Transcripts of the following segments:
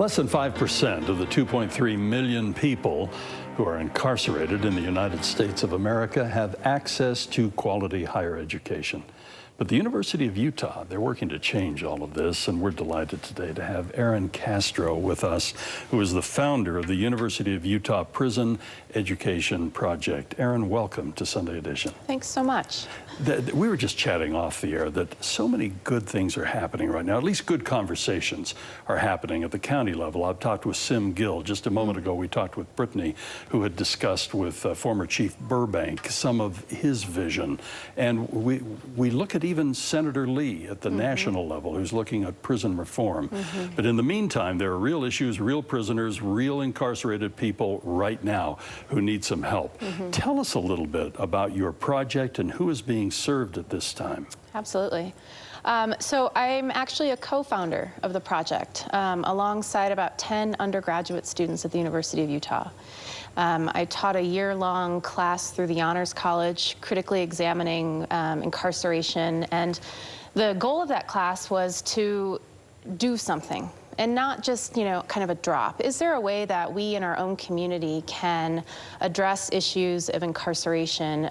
Less than 5% of the 2.3 million people who are incarcerated in the United States of America have access to quality higher education. But the University of Utah, they're working to change all of this, and we're delighted today to have Erin Castro with us, who is the founder of the University of Utah Prison Education Project. Erin, welcome to Sunday Edition. Thanks so much. We were just chatting off the air that so many good things are happening right now, at least good conversations are happening at the county level. I've talked with Sim Gill. Just a moment ago, we talked with Brittany, who had discussed with former Chief Burbank some of his vision. And we look at even Senator Lee at the national level, who's looking at prison reform. But in the meantime, there are real issues, real prisoners, real incarcerated people right now who need some help. Tell us a little bit about your project and who is being served at this time. Absolutely. So I'm actually a co-founder of the project, alongside about 10 undergraduate students at the University of Utah. I taught a year-long class through the Honors College, critically examining incarceration, and the goal of that class was to do something. And not just, kind of a drop. Is there a way that we in our own community can address issues of incarceration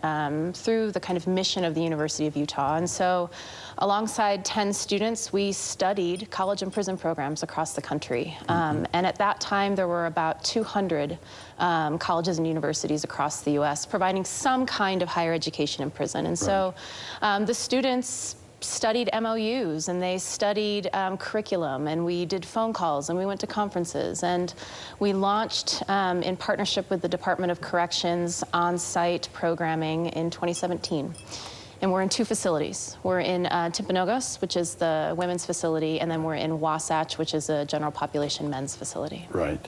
through the kind of mission of the University of Utah? And so alongside 10 students, we studied college and prison programs across the country. And at that time, there were about 200 colleges and universities across the U.S. providing some kind of higher education in prison. And so the students studied MOUs, and they studied curriculum, and we did phone calls, and we went to conferences, and we launched in partnership with the Department of Corrections on-site programming in 2017. And we're in 2 facilities. We're in Timpanogos, which is the women's facility, and then we're in Wasatch, which is a general population men's facility. Right.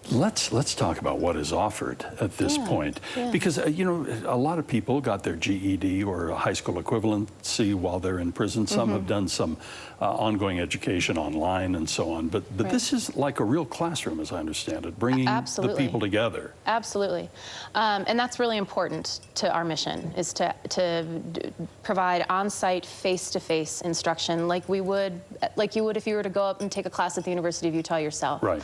Let's talk about what is offered at this point, because a lot of people got their GED or a high school equivalency while they're in prison. Some have done some ongoing education online and so on, but this is like a real classroom, as I understand it, bringing the people together. Absolutely. And that's really important to our mission, is to provide on-site, face-to-face instruction like you would if you were to go up and take a class at the University of Utah yourself. Right.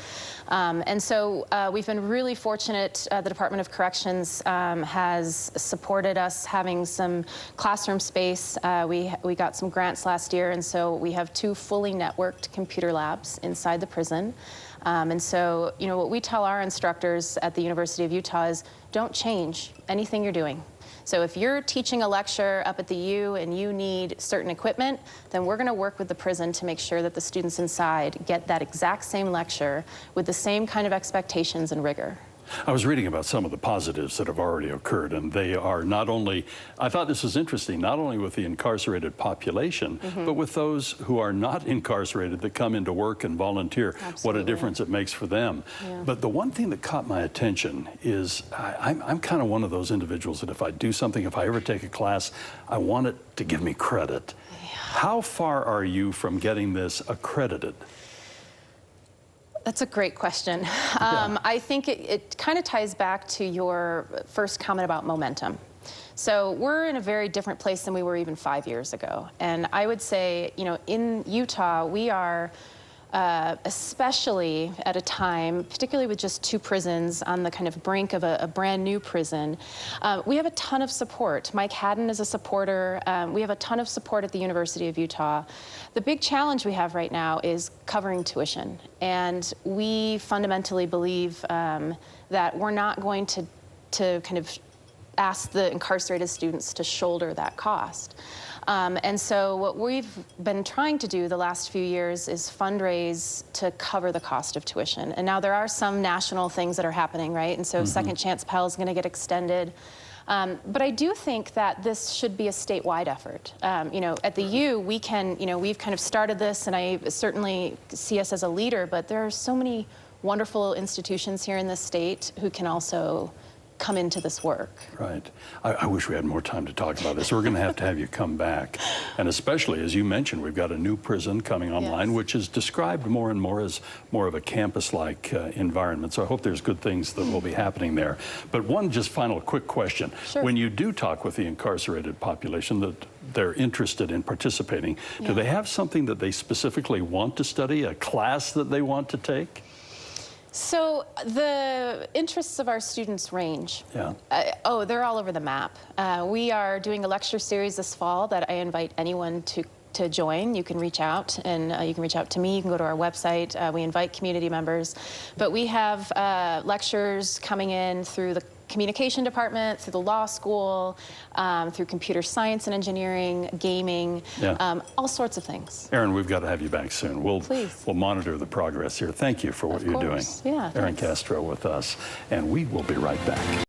And so we've been really fortunate. The Department of Corrections has supported us having some classroom space. We got some grants last year, and so we have 2 fully networked computer labs inside the prison. And so, what we tell our instructors at the University of Utah is, don't change anything you're doing. So if you're teaching a lecture up at the U and you need certain equipment, then we're going to work with the prison to make sure that the students inside get that exact same lecture with the same kind of expectations and rigor. I was reading about some of the positives that have already occurred, and they are not only, I thought this was interesting, not only with the incarcerated population, but with those who are not incarcerated that come into work and volunteer. Absolutely. What a difference it makes for them. But the one thing that caught my attention is I'm kind of one of those individuals that if I do something, if I ever take a class, I want it to give me credit. How far are you from getting this accredited? That's a great question. I think it kind of ties back to your first comment about momentum. So we're in a very different place than we were even 5 years ago. And I would say, in Utah, we are, especially at a time, particularly with just 2 prisons on the kind of brink of a brand new prison, we have a ton of support. Mike Haddon is a supporter. We have a ton of support at the University of Utah. The big challenge we have right now is covering tuition. And we fundamentally believe that we're not going to kind of ask the incarcerated students to shoulder that cost. And so what we've been trying to do the last few years is fundraise to cover the cost of tuition. And now there are some national things that are happening, right? And so Second Chance Pell is going to get extended. But I do think that this should be a statewide effort. At the U, we can, we've kind of started this, and I certainly see us as a leader, but there are so many wonderful institutions here in this state who can also come into this work. Right. I wish we had more time to talk about this. We're going to have you come back. And especially, as you mentioned, we've got a new prison coming online, Yes. which is described more and more as more of a campus-like environment. So I hope there's good things that will be happening there. But one just final quick question. Sure. When you do talk with the incarcerated population that they're interested in participating, do they have something that they specifically want to study, a class that they want to take? So the interests of our students range. Yeah. They're all over the map. We are doing a lecture series this fall that I invite anyone to join. You can reach out, and you can reach out to me. You can go to our website. We invite community members. But we have lectures coming in through the communication department, through the law school, through computer science and engineering, gaming, all sorts of things. Erin, we've got to have you back soon. Please. We'll monitor the progress here. Thank you for what you're doing. Yeah, Erin thanks. Castro with us, and we will be right back.